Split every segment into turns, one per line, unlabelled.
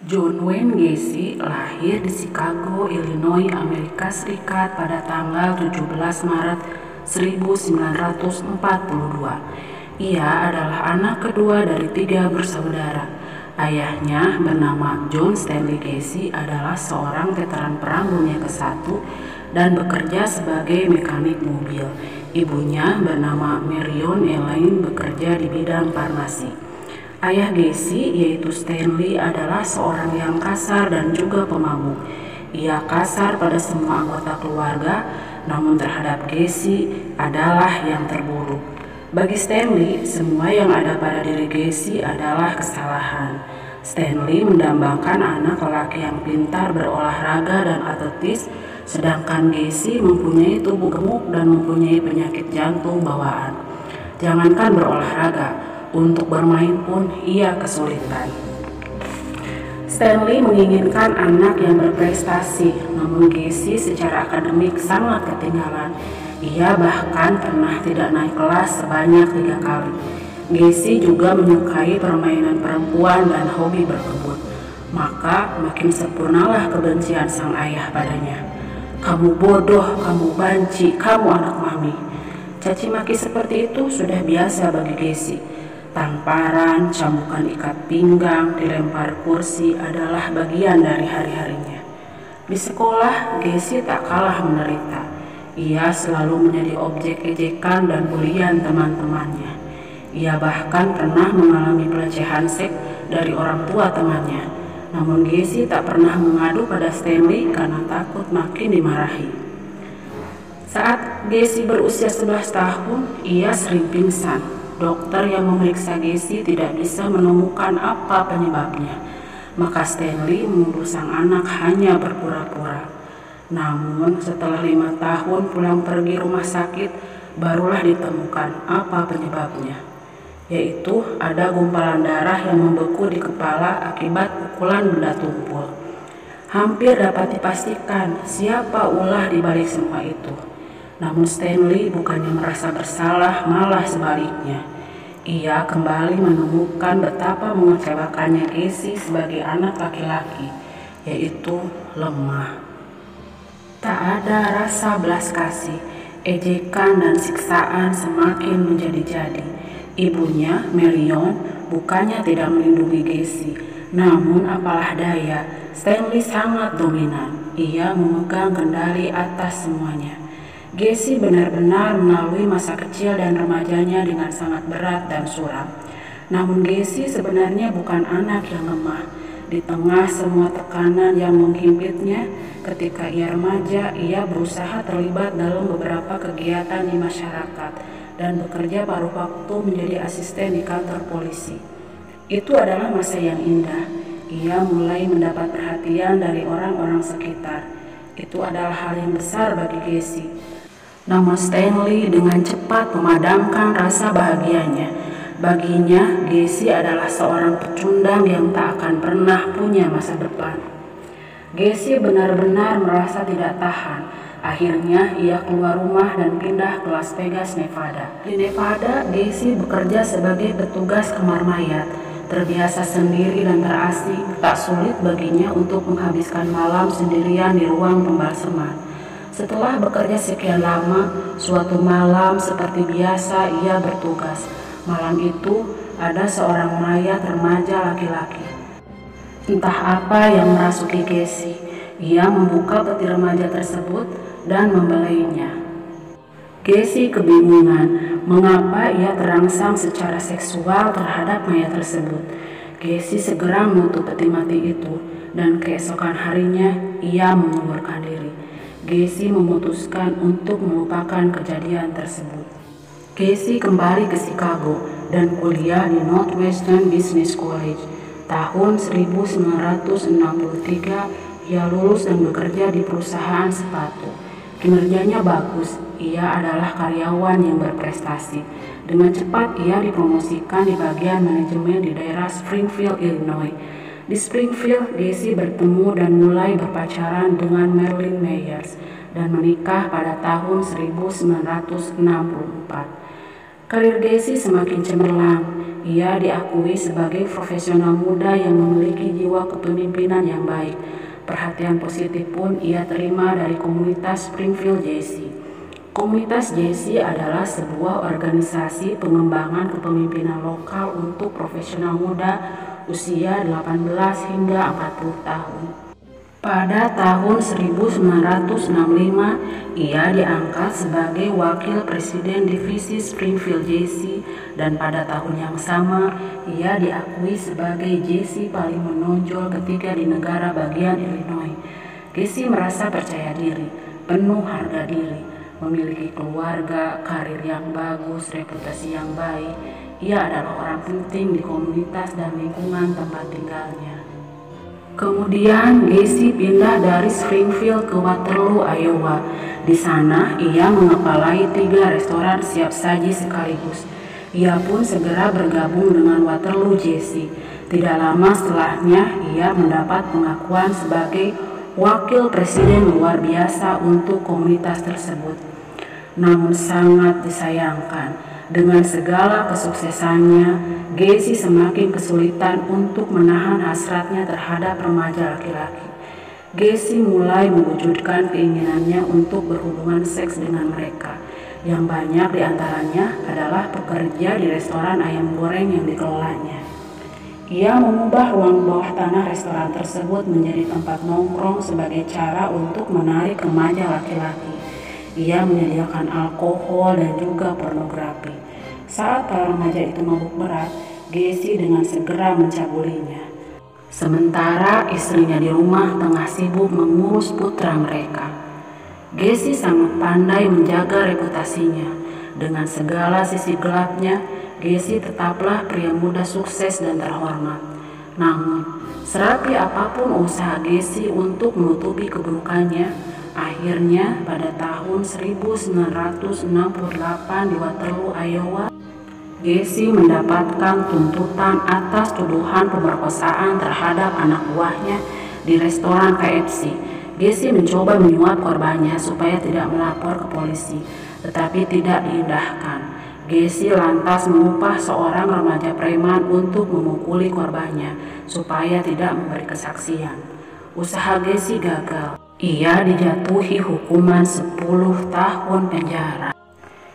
John Wayne Gacy lahir di Chicago, Illinois, Amerika Serikat pada tanggal 17 Maret 1942. Ia adalah anak kedua dari 3 bersaudara. Ayahnya bernama John Stanley Gacy adalah seorang veteran perang dunia ke-1 dan bekerja sebagai mekanik mobil. Ibunya bernama Marion Elaine bekerja di bidang farmasi. Ayah Gacy, yaitu Stanley, adalah seorang yang kasar dan juga pemabuk. Ia kasar pada semua anggota keluarga, namun terhadap Gacy adalah yang terburuk. Bagi Stanley, semua yang ada pada diri Gacy adalah kesalahan. Stanley mendambakan anak lelaki yang pintar berolahraga dan atletis, sedangkan Gacy mempunyai tubuh gemuk dan mempunyai penyakit jantung bawaan. Jangankan berolahraga, untuk bermain pun ia kesulitan. Stanley menginginkan anak yang berprestasi, namun Gacy secara akademik sangat ketinggalan. Ia bahkan pernah tidak naik kelas sebanyak 3 kali. Gacy juga menyukai permainan perempuan dan hobi berkebun. Maka makin sempurnalah kebencian sang ayah padanya. "Kamu bodoh, kamu banci, kamu anak mami." Caci maki seperti itu sudah biasa bagi Gacy. Tamparan, cambukan ikat pinggang, dilempar kursi adalah bagian dari hari-harinya. Di sekolah, Gacy tak kalah menderita. Ia selalu menjadi objek ejekan dan bulian teman-temannya. Ia bahkan pernah mengalami pelecehan seks dari orang tua temannya. Namun Gacy tak pernah mengadu pada Stanley karena takut makin dimarahi. Saat Gacy berusia 11 tahun, ia sering pingsan. Dokter yang memeriksa Gacy tidak bisa menemukan apa penyebabnya. Maka Stanley menuduh sang anak hanya berpura-pura. Namun setelah 5 tahun pulang pergi rumah sakit, barulah ditemukan apa penyebabnya. Yaitu ada gumpalan darah yang membeku di kepala akibat pukulan benda tumpul. Hampir dapat dipastikan siapa ulah di balik semua itu. Namun Stanley bukannya merasa bersalah, malah sebaliknya. Ia kembali menemukan betapa mengecewakannya Gacy sebagai anak laki-laki, yaitu lemah. Tak ada rasa belas kasih, ejekan dan siksaan semakin menjadi-jadi. Ibunya, Marion, bukannya tidak melindungi Gacy, namun apalah daya, Stanley sangat dominan. Ia memegang kendali atas semuanya. Gacy benar-benar melalui masa kecil dan remajanya dengan sangat berat dan suram. Namun Gacy sebenarnya bukan anak yang lemah. Di tengah semua tekanan yang menghimpitnya, ketika ia remaja, ia berusaha terlibat dalam beberapa kegiatan di masyarakat dan bekerja paruh waktu menjadi asisten di kantor polisi. Itu adalah masa yang indah. Ia mulai mendapat perhatian dari orang-orang sekitar. Itu adalah hal yang besar bagi Gacy. Namun Stanley dengan cepat memadamkan rasa bahagianya. Baginya, Gacy adalah seorang pecundang yang tak akan pernah punya masa depan. Gacy benar-benar merasa tidak tahan. Akhirnya, ia keluar rumah dan pindah ke Las Vegas, Nevada. Di Nevada, Gacy bekerja sebagai petugas kamar mayat. Terbiasa sendiri dan terasing, tak sulit baginya untuk menghabiskan malam sendirian di ruang pembalseman. Setelah bekerja sekian lama, suatu malam seperti biasa ia bertugas. Malam itu ada seorang mayat remaja laki-laki. Entah apa yang merasuki Gacy. Ia membuka peti remaja tersebut dan membelainya. Gacy kebingungan mengapa ia terangsang secara seksual terhadap mayat tersebut. Gacy segera menutup peti mati itu dan keesokan harinya ia mengundurkan diri. Gacy memutuskan untuk melupakan kejadian tersebut. Gacy kembali ke Chicago dan kuliah di Northwestern Business College. Tahun 1963, ia lulus dan bekerja di perusahaan sepatu. Kinerjanya bagus, ia adalah karyawan yang berprestasi. Dengan cepat ia dipromosikan di bagian manajemen di daerah Springfield, Illinois. Di Springfield, Gacy bertemu dan mulai berpacaran dengan Marilyn Myers dan menikah pada tahun 1964. Karir Gacy semakin cemerlang. Ia diakui sebagai profesional muda yang memiliki jiwa kepemimpinan yang baik. Perhatian positif pun ia terima dari komunitas Springfield JC. Komunitas JC adalah sebuah organisasi pengembangan kepemimpinan lokal untuk profesional muda usia 18 hingga 40 tahun. Pada tahun 1965, ia diangkat sebagai wakil presiden divisi Springfield JC dan pada tahun yang sama, ia diakui sebagai JC paling menonjol ketiga di negara bagian Illinois. JC merasa percaya diri, penuh harga diri, memiliki keluarga, karir yang bagus, reputasi yang baik. Ia adalah orang penting di komunitas dan lingkungan tempat tinggalnya. Kemudian Gacy pindah dari Springfield ke Waterloo, Iowa. Di sana ia mengepalai 3 restoran siap saji sekaligus. Ia pun segera bergabung dengan Waterloo JC. Tidak lama setelahnya ia mendapat pengakuan sebagai wakil presiden luar biasa untuk komunitas tersebut. Namun sangat disayangkan, dengan segala kesuksesannya, Gacy semakin kesulitan untuk menahan hasratnya terhadap remaja laki-laki. Gacy mulai mewujudkan keinginannya untuk berhubungan seks dengan mereka, yang banyak diantaranya adalah pekerja di restoran ayam goreng yang dikelolanya. Ia mengubah ruang bawah tanah restoran tersebut menjadi tempat nongkrong sebagai cara untuk menarik remaja laki-laki. Ia menyediakan alkohol dan juga pornografi. Saat para remaja itu mabuk berat, Gacy dengan segera mencabulinya. Sementara istrinya di rumah tengah sibuk mengurus putra mereka. Gacy sangat pandai menjaga reputasinya. Dengan segala sisi gelapnya, Gacy tetaplah pria muda sukses dan terhormat. Namun, serapi apapun usaha Gacy untuk menutupi keburukannya, akhirnya pada tahun 1968 di Waterloo, Iowa, Gacy mendapatkan tuntutan atas tuduhan pemerkosaan terhadap anak buahnya di restoran KFC. Gacy mencoba menyuap korbannya supaya tidak melapor ke polisi, tetapi tidak diindahkan. Gacy lantas mengupah seorang remaja preman untuk memukuli korbannya supaya tidak memberi kesaksian. Usaha Gacy gagal. Ia dijatuhi hukuman 10 tahun penjara.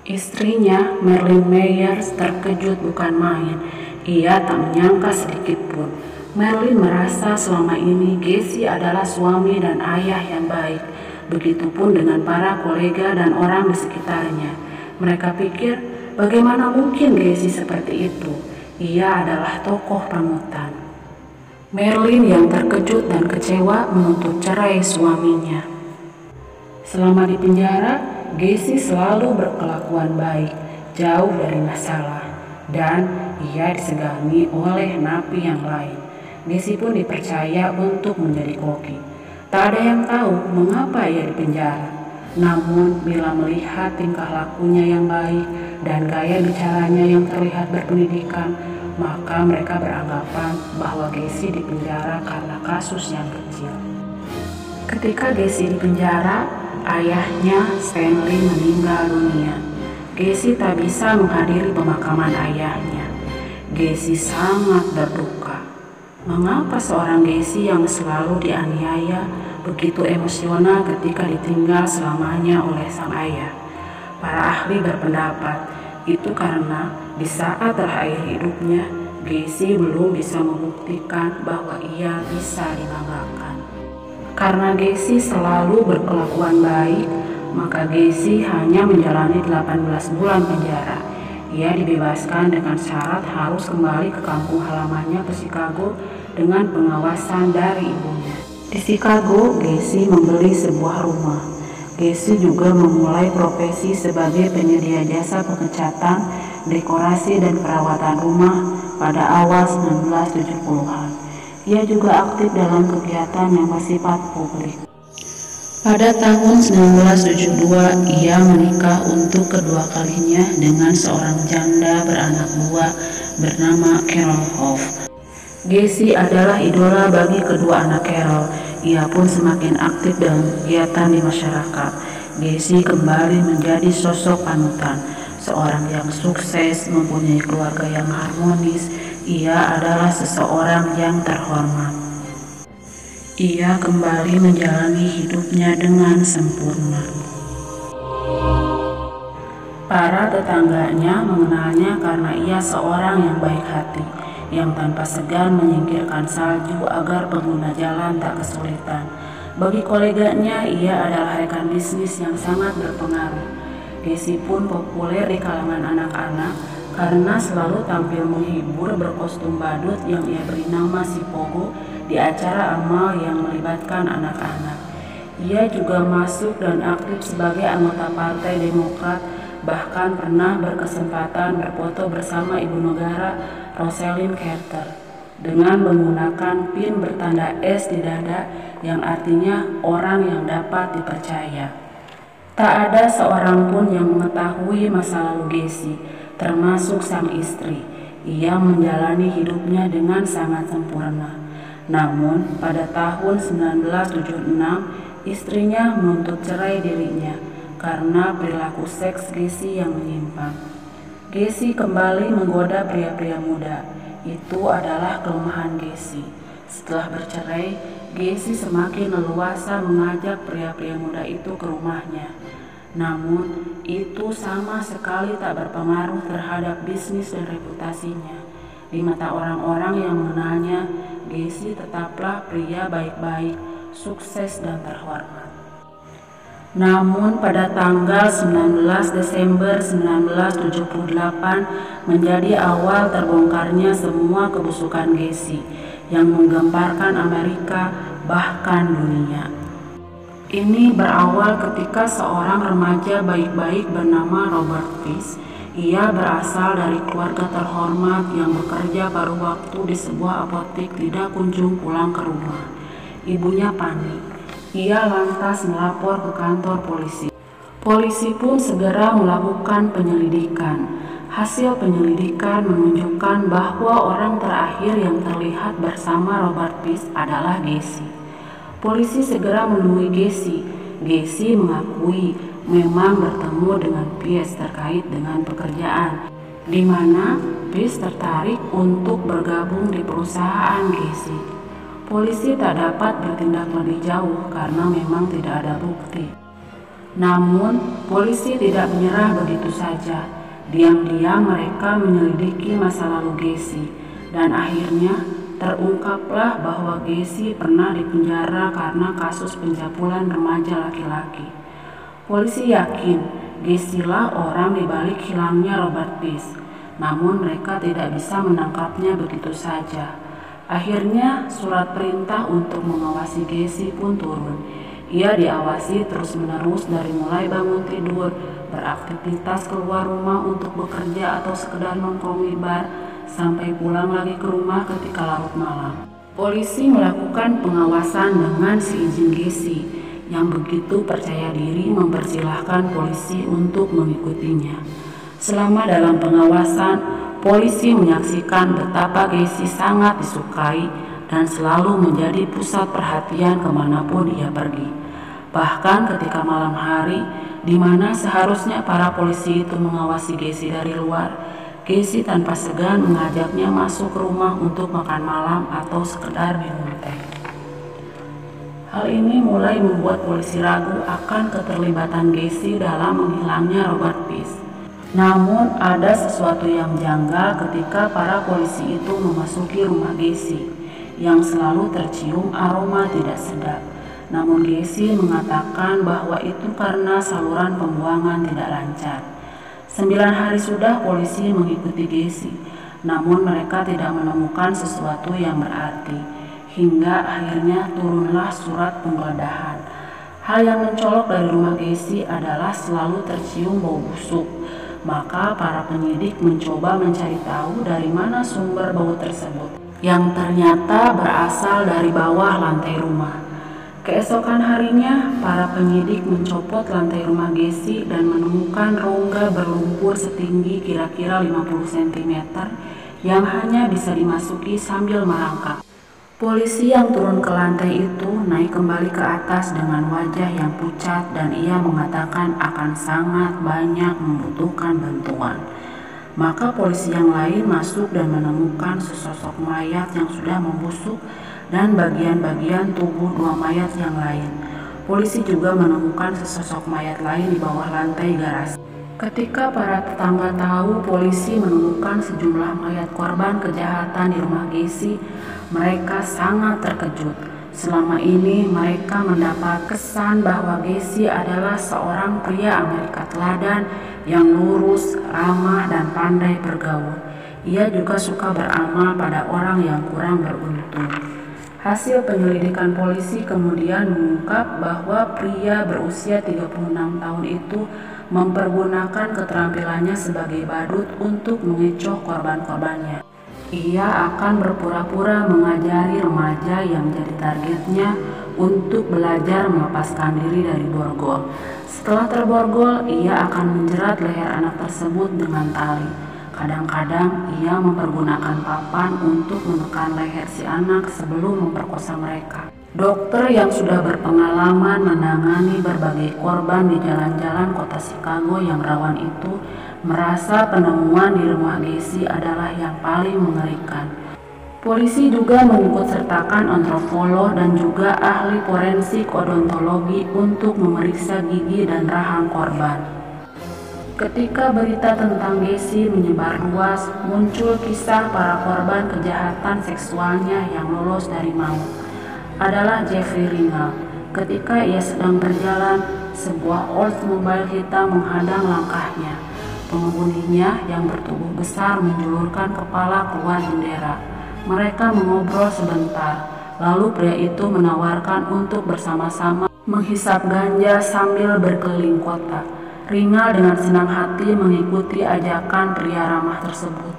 Istrinya, Marilyn Myers, terkejut bukan main. Ia tak menyangka sedikit pun. Marilyn merasa selama ini Gacy adalah suami dan ayah yang baik. Begitupun dengan para kolega dan orang di sekitarnya. Mereka pikir, bagaimana mungkin Gacy seperti itu? Ia adalah tokoh panutan. Marilyn yang terkejut dan kecewa menuntut cerai suaminya. Selama di penjara, Gacy selalu berkelakuan baik, jauh dari masalah, dan ia disegani oleh napi yang lain. Gacy pun dipercaya untuk menjadi koki. Tak ada yang tahu mengapa ia dipenjara. Namun bila melihat tingkah lakunya yang baik dan gaya bicaranya yang terlihat berpendidikan, maka mereka beranggapan bahwa Gacy dipenjara karena kasus yang kecil. Ketika Gacy dipenjara, ayahnya Stanley meninggal dunia. Gacy tak bisa menghadiri pemakaman ayahnya. Gacy sangat berduka. Mengapa seorang Gacy yang selalu dianiaya begitu emosional ketika ditinggal selamanya oleh sang ayah? Para ahli berpendapat itu karena di saat terakhir hidupnya, Gacy belum bisa membuktikan bahwa ia bisa dibanggakan. Karena Gacy selalu berkelakuan baik, maka Gacy hanya menjalani 18 bulan penjara. Ia dibebaskan dengan syarat harus kembali ke kampung halamannya ke Chicago dengan pengawasan dari ibunya. Di Chicago, Gacy membeli sebuah rumah. Gacy juga memulai profesi sebagai penyedia jasa pengecatan, dekorasi, dan perawatan rumah pada awal 1970-an. Ia juga aktif dalam kegiatan yang bersifat publik. Pada tahun 1972, ia menikah untuk kedua kalinya dengan seorang janda beranak dua bernama Carol Hoff. Gacy adalah idola bagi kedua anak Carol. Ia pun semakin aktif dalam kegiatan di masyarakat. Gacy kembali menjadi sosok panutan. seorang yang sukses, mempunyai keluarga yang harmonis. Ia adalah seseorang yang terhormat. Ia kembali menjalani hidupnya dengan sempurna. Para tetangganya mengenalnya karena ia seorang yang baik hati, yang tanpa segan menyingkirkan salju agar pengguna jalan tak kesulitan. Bagi koleganya, ia adalah rekan bisnis yang sangat berpengaruh. Gessi pun populer di kalangan anak-anak karena selalu tampil menghibur berkostum badut yang ia beri nama si Pogo di acara amal yang melibatkan anak-anak. Ia juga masuk dan aktif sebagai anggota Partai Demokrat, bahkan pernah berkesempatan berfoto bersama Ibu Negara Rosalind Carter dengan menggunakan pin bertanda S di dada yang artinya orang yang dapat dipercaya. Tak ada seorang pun yang mengetahui masa lalu Gessi, termasuk sang istri. Ia menjalani hidupnya dengan sangat sempurna. Namun pada tahun 1976 istrinya menuntut cerai dirinya karena perilaku seks Gessi yang menyimpang. Gessi kembali menggoda pria-pria muda. Itu adalah kelemahan Gessi. Setelah bercerai, Gessi semakin leluasa mengajak pria-pria muda itu ke rumahnya. Namun, itu sama sekali tak berpengaruh terhadap bisnis dan reputasinya. Di mata orang-orang yang mengenalnya, Gessi tetaplah pria baik-baik, sukses dan terhormat. Namun pada tanggal 19 Desember 1978 menjadi awal terbongkarnya semua kebusukan Gessi yang menggemparkan Amerika bahkan dunia. Ini berawal ketika seorang remaja baik-baik bernama Robert Peace. Ia berasal dari keluarga terhormat yang bekerja paruh waktu di sebuah apotek tidak kunjung pulang ke rumah. Ibunya panik. Ia lantas melapor ke kantor polisi. Polisi pun segera melakukan penyelidikan. Hasil penyelidikan menunjukkan bahwa orang terakhir yang terlihat bersama Robert Peace adalah Gessi. Polisi segera menemui Gessi. Gessi mengakui memang bertemu dengan Peace terkait dengan pekerjaan, di mana Peace tertarik untuk bergabung di perusahaan Gessi. Polisi tak dapat bertindak lebih jauh karena memang tidak ada bukti. Namun, polisi tidak menyerah begitu saja. Diam-diam mereka menyelidiki masa lalu Gessi, dan akhirnya terungkaplah bahwa Gessi pernah dipenjara karena kasus pencabulan remaja laki-laki. Polisi yakin Gessi lah orang di balik hilangnya Robert Peace, namun mereka tidak bisa menangkapnya begitu saja. Akhirnya surat perintah untuk mengawasi Gessi pun turun. Ia diawasi terus-menerus dari mulai bangun tidur, beraktivitas keluar rumah untuk bekerja atau sekedar nongkrong di bar, sampai pulang lagi ke rumah ketika larut malam. Polisi melakukan pengawasan dengan seizin Gessi yang begitu percaya diri mempersilahkan polisi untuk mengikutinya. Selama dalam pengawasan, polisi menyaksikan betapa Gessi sangat disukai dan selalu menjadi pusat perhatian kemanapun ia pergi. Bahkan ketika malam hari, di mana seharusnya para polisi itu mengawasi Gessi dari luar, Gessi tanpa segan mengajaknya masuk ke rumah untuk makan malam atau sekedar minum teh. Hal ini mulai membuat polisi ragu akan keterlibatan Gessi dalam menghilangnya Robert Peace. Namun ada sesuatu yang janggal ketika para polisi itu memasuki rumah Gessi yang selalu tercium aroma tidak sedap. Namun Gessi mengatakan bahwa itu karena saluran pembuangan tidak lancar. 9 hari sudah polisi mengikuti Gessi, namun mereka tidak menemukan sesuatu yang berarti. Hingga akhirnya turunlah surat penggeledahan. Hal yang mencolok dari rumah Gessi adalah selalu tercium bau busuk. Maka para penyidik mencoba mencari tahu dari mana sumber bau tersebut, yang ternyata berasal dari bawah lantai rumah. Keesokan harinya, para penyidik mencopot lantai rumah Gessi dan menemukan rongga berlumpur setinggi kira-kira 50 cm yang hanya bisa dimasuki sambil merangkak. Polisi yang turun ke lantai itu naik kembali ke atas dengan wajah yang pucat dan ia mengatakan akan sangat banyak membutuhkan bantuan. Maka polisi yang lain masuk dan menemukan sesosok mayat yang sudah membusuk dan bagian-bagian tubuh 2 mayat yang lain. Polisi juga menemukan sesosok mayat lain di bawah lantai garasi. Ketika para tetangga tahu polisi menemukan sejumlah mayat korban kejahatan di rumah Gacy, mereka sangat terkejut. Selama ini mereka mendapat kesan bahwa Gacy adalah seorang pria Amerika teladan yang lurus, ramah, dan pandai bergaul. Ia juga suka beramal pada orang yang kurang beruntung. Hasil penyelidikan polisi kemudian mengungkap bahwa pria berusia 36 tahun itu mempergunakan keterampilannya sebagai badut untuk mengecoh korban-korbannya. Ia akan berpura-pura mengajari remaja yang menjadi targetnya untuk belajar melepaskan diri dari borgol. Setelah terborgol, ia akan menjerat leher anak tersebut dengan tali. Kadang-kadang ia mempergunakan papan untuk menekan leher si anak sebelum memperkosa mereka. Dokter yang sudah berpengalaman menangani berbagai korban di jalan-jalan kota Chicago yang rawan itu merasa penemuan di rumah Gacy adalah yang paling mengerikan. Polisi juga mengikutsertakan antropolog dan juga ahli forensik odontologi untuk memeriksa gigi dan rahang korban. Ketika berita tentang Gacy menyebar luas, muncul kisah para korban kejahatan seksualnya yang lolos dari maut. Adalah Jeffrey Ringel. Ketika ia sedang berjalan, sebuah Oldsmobile hitam menghadang langkahnya. Pengemudinya yang bertubuh besar menjulurkan kepala keluar jendela. Mereka mengobrol sebentar, lalu pria itu menawarkan untuk bersama-sama menghisap ganja sambil berkeliling kota. Ringel dengan senang hati mengikuti ajakan pria ramah tersebut.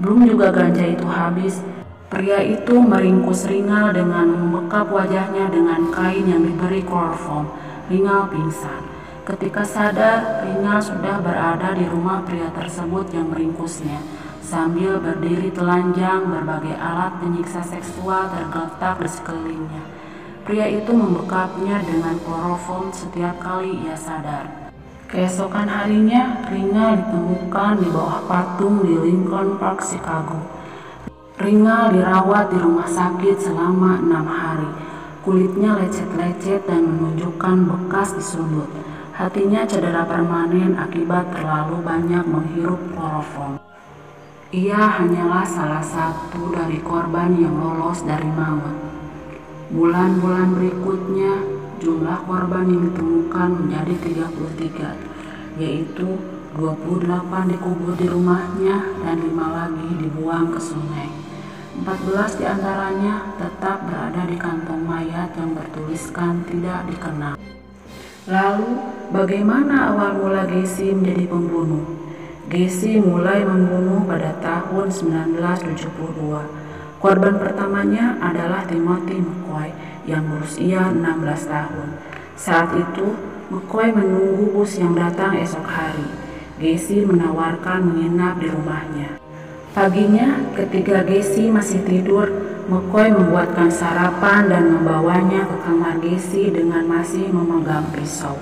Belum juga ganja itu habis, pria itu meringkus Ringel dengan membekap wajahnya dengan kain yang diberi kloroform. Ringel pingsan. Ketika sadar, Ringel sudah berada di rumah pria tersebut yang meringkusnya. Sambil berdiri telanjang, berbagai alat penyiksa seksual tergeletak di sekelilingnya. Pria itu membekapnya dengan kloroform setiap kali ia sadar. Keesokan harinya, Ringel ditemukan di bawah patung di Lincoln Park, Chicago. Ringel dirawat di rumah sakit selama 6 hari. Kulitnya lecet-lecet dan menunjukkan bekas disundut. Hatinya cedera permanen akibat terlalu banyak menghirup kloroform. Ia hanyalah salah satu dari korban yang lolos dari maut. Bulan-bulan berikutnya, jumlah korban yang ditemukan menjadi 33, yaitu 28 dikubur di rumahnya dan 5 lagi dibuang ke sungai. 14 diantaranya tetap berada di kantong mayat yang bertuliskan tidak dikenal. Lalu, bagaimana awal mula Gacy menjadi pembunuh? Gacy mulai membunuh pada tahun 1972. Korban pertamanya adalah Timothy McCoy yang berusia 16 tahun. Saat itu, McCoy menunggu bus yang datang esok hari. Gacy menawarkan menginap di rumahnya. Paginya, ketika Gacy masih tidur, McCoy membuatkan sarapan dan membawanya ke kamar Gacy dengan masih memegang pisau.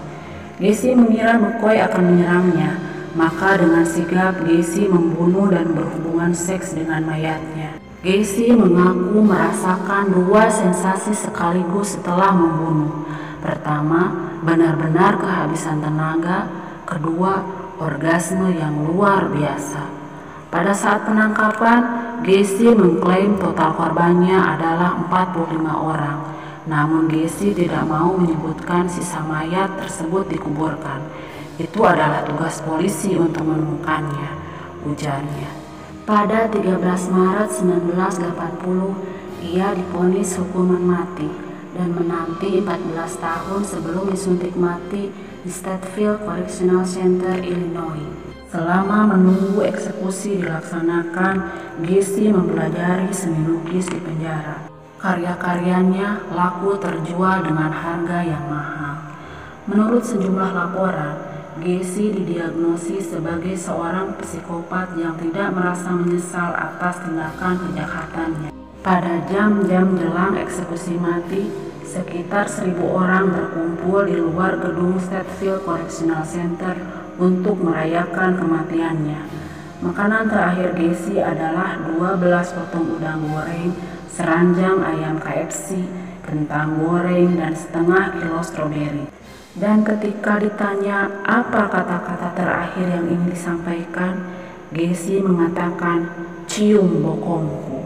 Gacy mengira McCoy akan menyerangnya, maka dengan sigap Gacy membunuh dan berhubungan seks dengan mayatnya. Gacy mengaku merasakan 2 sensasi sekaligus setelah membunuh. Pertama, benar-benar kehabisan tenaga. Kedua, orgasme yang luar biasa. Pada saat penangkapan, Gacy mengklaim total korbannya adalah 45 orang. Namun Gacy tidak mau menyebutkan sisa mayat tersebut dikuburkan. Itu adalah tugas polisi untuk menemukannya, ujarnya. Pada 13 Maret 1980, ia divonis hukuman mati dan menanti 14 tahun sebelum disuntik mati di Stateville Correctional Center, Illinois. Selama menunggu eksekusi dilaksanakan, Gacy mempelajari seni lukis di penjara. Karya-karyanya laku terjual dengan harga yang mahal. Menurut sejumlah laporan, Gacy didiagnosis sebagai seorang psikopat yang tidak merasa menyesal atas tindakan kejahatannya. Pada jam-jam jelang eksekusi mati, sekitar 1.000 orang berkumpul di luar gedung Stateville Correctional Center untuk merayakan kematiannya. Makanan terakhir Gacy adalah 12 potong udang goreng, seranjang ayam KFC, kentang goreng, dan setengah kilo stroberi. Dan ketika ditanya apa kata-kata terakhir yang ingin disampaikan, Gacy mengatakan, "Cium bokongku."